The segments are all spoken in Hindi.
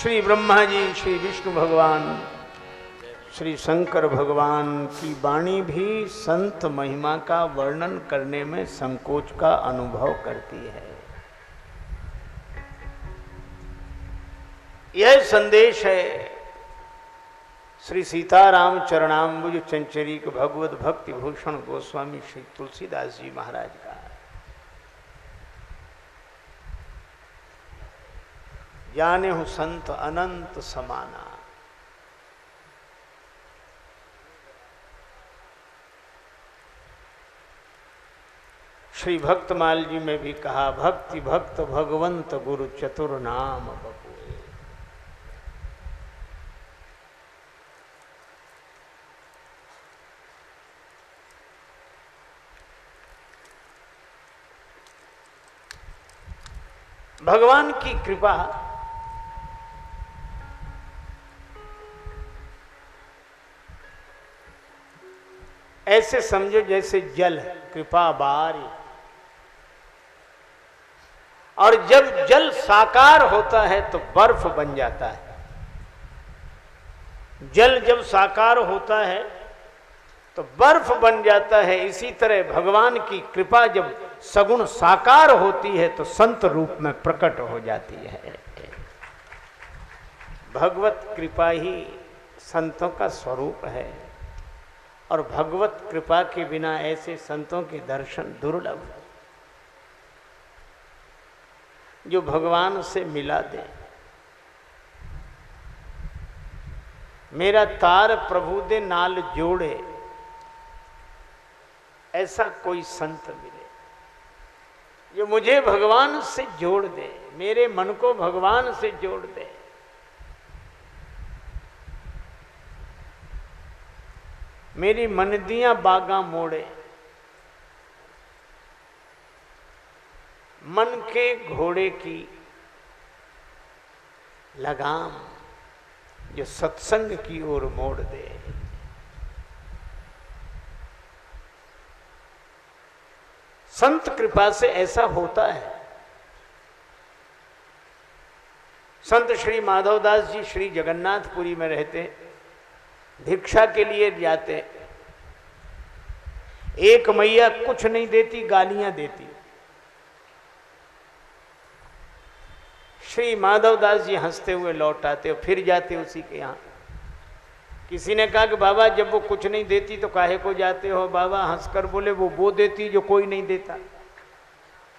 श्री ब्रह्मा जी, श्री विष्णु भगवान, श्री शंकर भगवान की वाणी भी संत महिमा का वर्णन करने में संकोच का अनुभव करती है। यह संदेश है श्री सीताराम चरणाम्बुज चंचरीक भगवत भक्ति भूषण गोस्वामी श्री तुलसीदास जी महाराज का। जाने हूं संत अनंत समाना। श्री भक्तमाल जी में भी कहा, भक्ति भक्त भगवंत गुरु चतुर नाम बपुए। भगवान की कृपा ऐसे समझो जैसे जल कृपा बारी, और जब जल साकार होता है तो बर्फ बन जाता है। जल जब साकार होता है तो बर्फ बन जाता है। इसी तरह भगवान की कृपा जब सगुण साकार होती है तो संत रूप में प्रकट हो जाती है। भगवत कृपा ही संतों का स्वरूप है, और भगवत कृपा के बिना ऐसे संतों के दर्शन दुर्लभ, जो भगवान से मिला दे। मेरा तार प्रभु दे नाल जोड़े, ऐसा कोई संत मिले जो मुझे भगवान से जोड़ दे, मेरे मन को भगवान से जोड़ दे। मेरी मनदियां बागा मोड़े, मन के घोड़े की लगाम जो सत्संग की ओर मोड़ दे। संत कृपा से ऐसा होता है। संत श्री माधवदास जी श्री जगन्नाथपुरी में रहते, भिक्षा के लिए जाते। एक मैया कुछ नहीं देती, गालियां देती। श्री माधवदास जी हंसते हुए लौट आते और फिर जाते उसी के यहाँ। किसी ने कहा कि बाबा जब वो कुछ नहीं देती तो काहे को जाते हो? बाबा हंसकर बोले, वो देती जो कोई नहीं देता,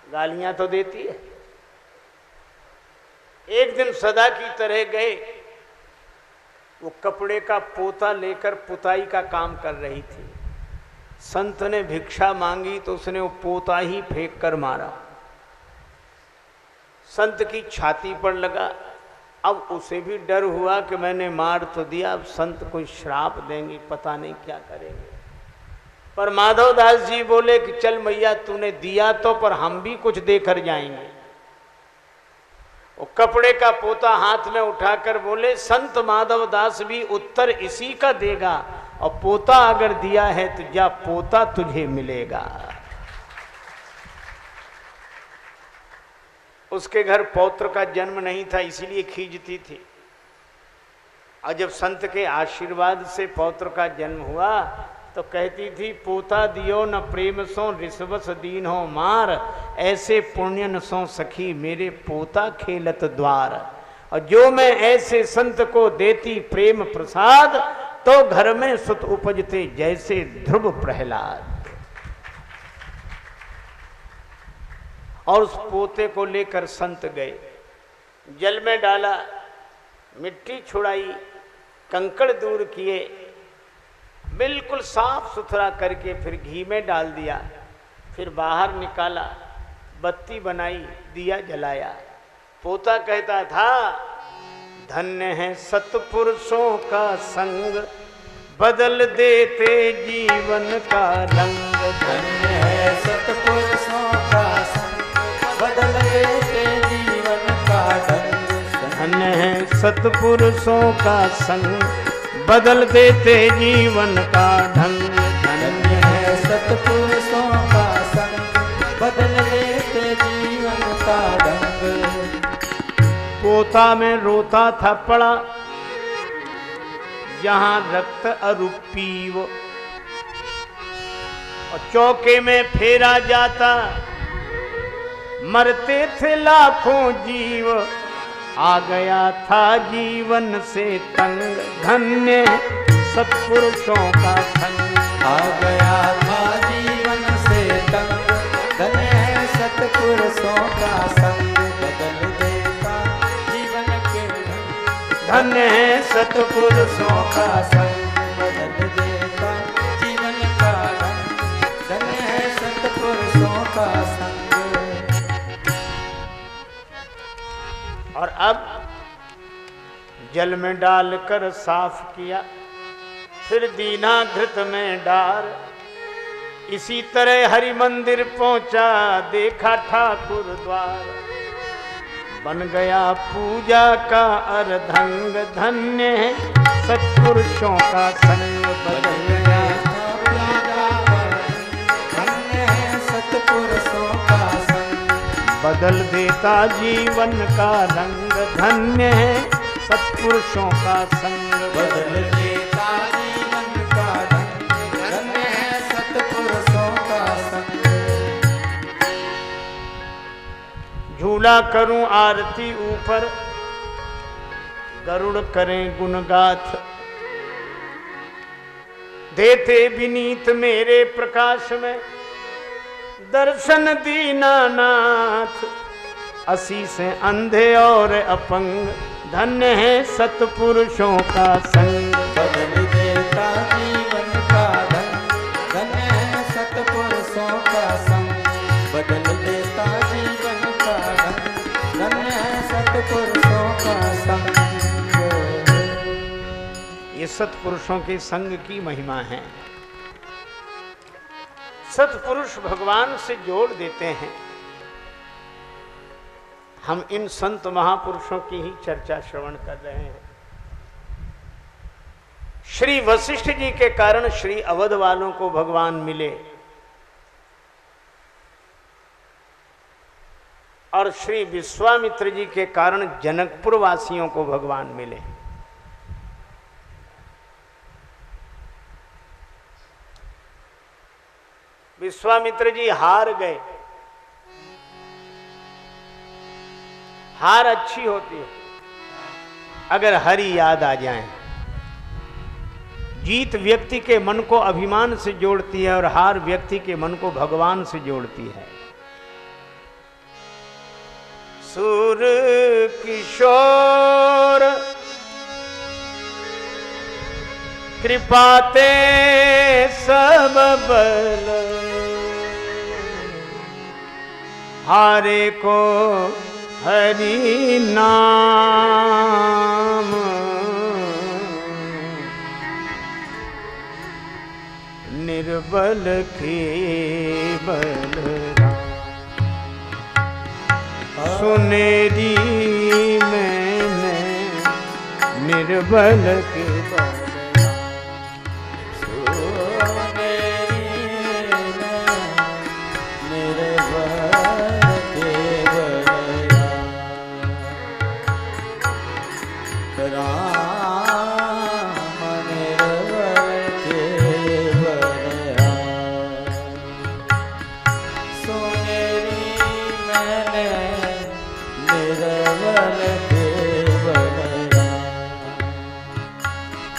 गालियां तो देती है। एक दिन सदा की तरह गए, वो कपड़े का पोता लेकर पुताई का काम कर रही थी। संत ने भिक्षा मांगी तो उसने वो पोता ही फेंक कर मारा। संत की छाती पर लगा। अब उसे भी डर हुआ कि मैंने मार तो दिया, अब संत कोई श्राप देंगे, पता नहीं क्या करेंगे। पर माधवदास जी बोले कि चल मैया तूने दिया तो, पर हम भी कुछ देकर जाएंगे। वो कपड़े का पोता हाथ में उठाकर बोले, संत माधवदास भी उत्तर इसी का देगा, और पोता अगर दिया है तो जा पोता तुझे मिलेगा। उसके घर पौत्र का जन्म नहीं था, इसीलिए खींचती थी। और जब संत के आशीर्वाद से पौत्र का जन्म हुआ तो कहती थी, पोता दियो न प्रेम सो रिसवस दीन हो मार, ऐसे पुण्य न सो सखी मेरे पोता खेलत द्वार। और जो मैं ऐसे संत को देती प्रेम प्रसाद, तो घर में सुत उपजते जैसे ध्रुव प्रहलाद। और उस पोते को लेकर संत गए, जल में डाला, मिट्टी छुड़ाई, कंकड़ दूर किए, बिल्कुल साफ सुथरा करके फिर घी में डाल दिया। फिर बाहर निकाला, बत्ती बनाई, दिया जलाया। पोता कहता था, धन्य है सत्पुरुषों का संग, बदल देते जीवन का रंग। धन्य है सत्पुरुषों का संग, बदल देते जीवन का ढंग। धन्य है सत्पुरुषों का संग, बदल देते जीवन का ढंग। धन्य है सत्पुरुषों का संग, बदल देते जीवन का ढंग। गोता में रोता था पड़ा, जहां रक्त अरूपीव, और चौके में फेरा जाता, मरते थे लाखों जीव, आ गया था जीवन से तंग, धन्य सत्पुरुषों का संग। आ गया था जीवन से तंग, धन्य सत्पुरुषों का संग, बदल देता जीवन के ढंग। धन्य सत्पुरुषों का संग, बदल देता जीवन का ढंग, धन्य सत्पुरुषों का संग। और अब जल में डालकर साफ किया, फिर दीना घृत में डार, इसी तरह हरि मंदिर पहुंचा, देखा ठाकुर द्वार, बन गया पूजा का अर्धंग, धन्य है सत्पुरुषों का संग। बदल गया था प्यारा धन्य है सत्पुरुषों का संग, बदल देता जीवन का रंग, धन्य है सत्पुरुषों का संग। बदल देता जीवन का ढंग, धन्य है सत्पुरुषों का संग। झूला करूं आरती ऊपर, गरुड़ करें गुणगाथ, देते विनीत मेरे प्रकाश में, दर्शन दीनानाथ, असी से अंधे और अपंग, धन्य है सत्पुरुषों का संग। बदल देता जीवन का ढंग, धन्य है सत्पुरुषों का संग, बदल देता जीवन का ढंग, धन्य है सत्पुरुषों का संग। ये सत्पुरुषों के संग की महिमा है। सत्पुरुष भगवान से जोड़ देते हैं। हम इन संत महापुरुषों की ही चर्चा श्रवण कर रहे हैं। श्री वशिष्ठ जी के कारण श्री अवध वालों को भगवान मिले, और श्री विश्वामित्र जी के कारण जनकपुर वासियों को भगवान मिले। विश्वामित्र जी हार गए। हार अच्छी होती है अगर हरि याद आ जाए। जीत व्यक्ति के मन को अभिमान से जोड़ती है और हार व्यक्ति के मन को भगवान से जोड़ती है। सुर किशोर कृपाते सब बल, हारे को हरि नाम, निर्बल के बलराम। सुनेरी मैंने निर्बल के बलराम,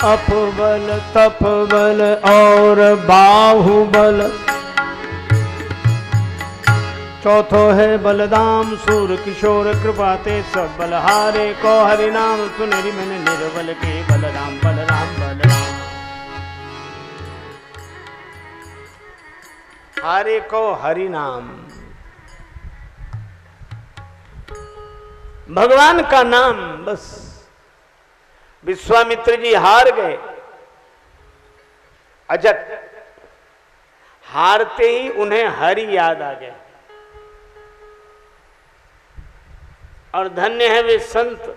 अपबल तपबल और बाहुबल, चौथो है बलदाम सूर किशोर कृपाते सब बल, हारे को हरि नाम सुनेरी मैंने निर्बल के बलराम बलराम बलराम। हारे को हरि नाम, भगवान का नाम बस। विश्वामित्र जी हार गए। अजट हारते ही उन्हें हरि याद आ गया। और धन्य है वे संत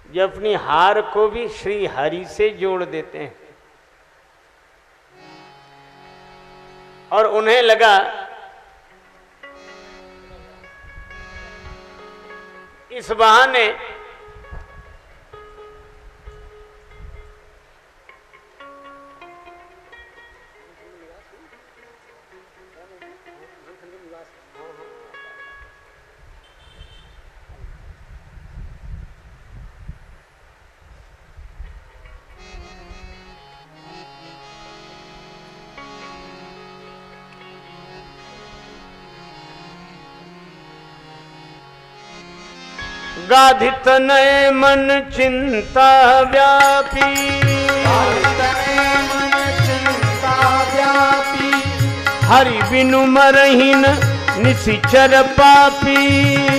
जो अपनी हार को भी श्री हरि से जोड़ देते हैं। और उन्हें लगा इस बहाने गाधित नय मन चिंता व्यापी, गाधित नय मन चिंता व्यापी, हरि बिनु मरहिन निशिचर पापी,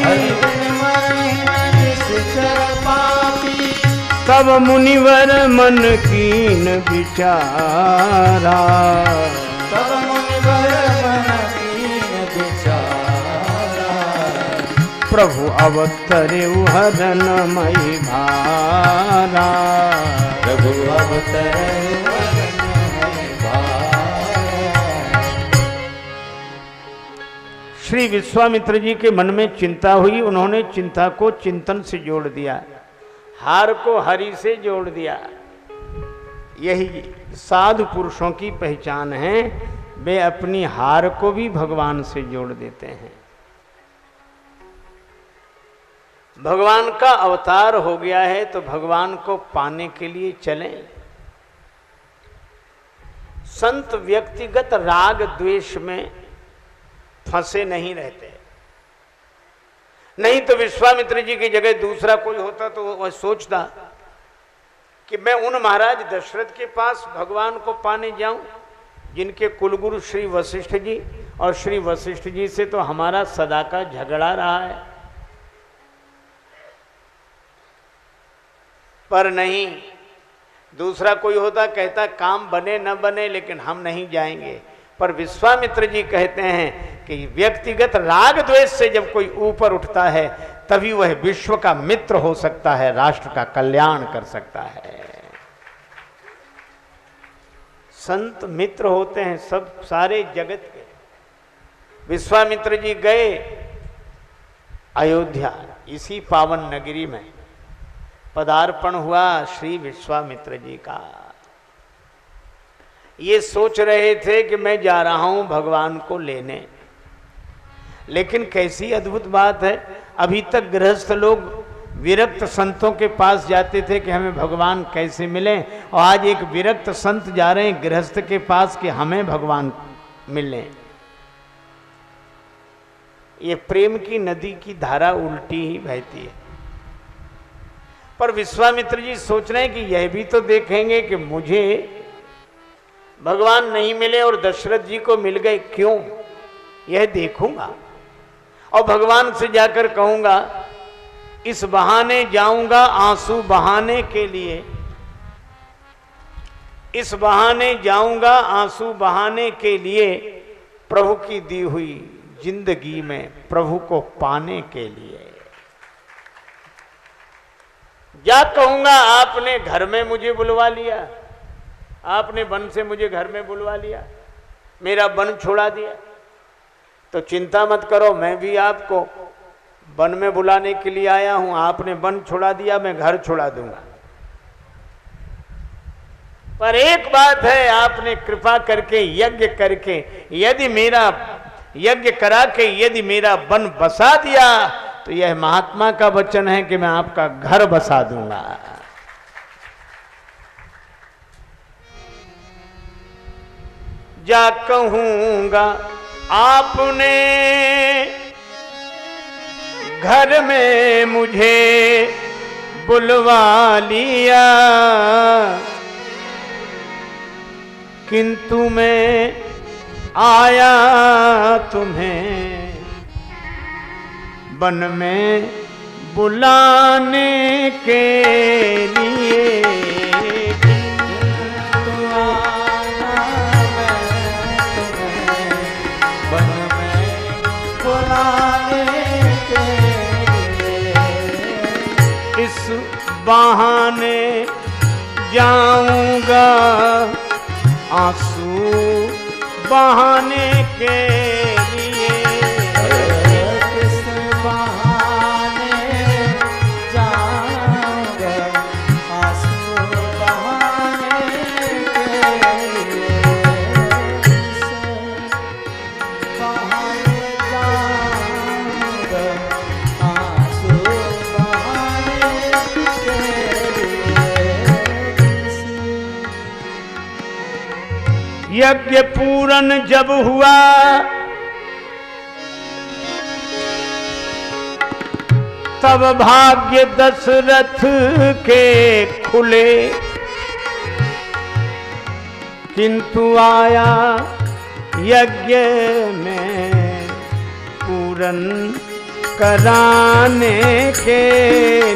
हरि बिनु मरहिन निशिचर पापी, तब मुनिवर मन कीन विचारा, तब मुनिवर मन कीन विचारा, प्रभु अवतरे हरन मई भारा, प्रभु अवतरे हरन मई भारा। श्री विश्वामित्र जी के मन में चिंता हुई, उन्होंने चिंता को चिंतन से जोड़ दिया, हार को हरि से जोड़ दिया। यही साधु पुरुषों की पहचान है, वे अपनी हार को भी भगवान से जोड़ देते हैं। भगवान का अवतार हो गया है तो भगवान को पाने के लिए चलें। संत व्यक्तिगत राग द्वेष में फंसे नहीं रहते, नहीं तो विश्वामित्र जी की जगह दूसरा कोई होता तो वह सोचता कि मैं उन महाराज दशरथ के पास भगवान को पाने जाऊं जिनके कुलगुरु श्री वशिष्ठ जी, और श्री वशिष्ठ जी से तो हमारा सदा का झगड़ा रहा है। पर नहीं, दूसरा कोई होता कहता काम बने न बने लेकिन हम नहीं जाएंगे। पर विश्वामित्र जी कहते हैं कि व्यक्तिगत राग द्वेष से जब कोई ऊपर उठता है तभी वह विश्व का मित्र हो सकता है, राष्ट्र का कल्याण कर सकता है। संत मित्र होते हैं सब सारे जगत के। विश्वामित्र जी गए अयोध्या, इसी पावन नगरी में पदार्पण हुआ श्री विश्वामित्र जी का। ये सोच रहे थे कि मैं जा रहा हूं भगवान को लेने, लेकिन कैसी अद्भुत बात है, अभी तक गृहस्थ लोग विरक्त संतों के पास जाते थे कि हमें भगवान कैसे मिलें, और आज एक विरक्त संत जा रहे हैं गृहस्थ के पास कि हमें भगवान मिलें। ये प्रेम की नदी की धारा उल्टी ही बहती है। पर विश्वामित्र जी सोच रहे हैं कि यह भी तो देखेंगे कि मुझे भगवान नहीं मिले और दशरथ जी को मिल गए, क्यों, यह देखूंगा और भगवान से जाकर कहूंगा इस बहाने जाऊंगा आंसू बहाने के लिए, इस बहाने जाऊंगा आंसू बहाने के लिए, प्रभु की दी हुई जिंदगी में प्रभु को पाने के लिए। जा कहूंगा आपने घर में मुझे बुलवा लिया, आपने वन से मुझे घर में बुलवा लिया, मेरा वन छोड़ा दिया, तो चिंता मत करो, मैं भी आपको वन में बुलाने के लिए आया हूं। आपने वन छोड़ा दिया, मैं घर छोड़ा दूंगा। पर एक बात है, आपने कृपा करके यज्ञ करके यदि मेरा यज्ञ करा के यदि मेरा वन बसा दिया तो यह महात्मा का वचन है कि मैं आपका घर बसा दूंगा। जा कहूंगा आपने घर में मुझे बुलवा लिया, किंतु मैं आया तुम्हें वन में बुलाने के लिए। इस बहाने जाऊंगा आंसू बहाने के लिए। किस बहाने जाऊंगा आंसू बहाने के लिए, किस बहाने जाऊंगा आंसू बहाने के लिए। यज्ञ पूरन जब हुआ तब भाग्य दशरथ के खुले, किंतु आया यज्ञ में पूरन कराने के